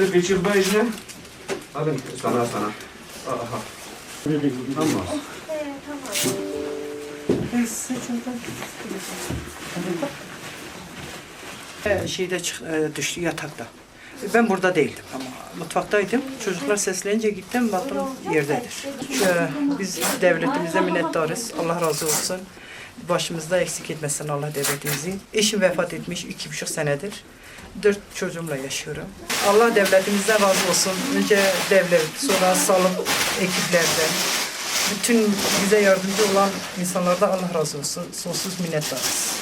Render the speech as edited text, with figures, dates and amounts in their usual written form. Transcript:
Geçir bayışını. Alın sana. Aha. Tamam. Düştü yatakta. Ben burada değildim ama mutfaktaydım. Çocuklar seslenince gittim, baktım yerdedir. Biz devletimize minnettarız. Allah razı olsun. Başımızda eksik etmesin Allah devletimizi. Eşim vefat etmiş 2,5 senedir. 4 çocuğumla yaşıyorum. Allah devletimizden razı olsun. Önce devlet, sonra sağlık ekiplerden. Bütün bize yardımcı olan insanlardan Allah razı olsun. Sonsuz minnettarız.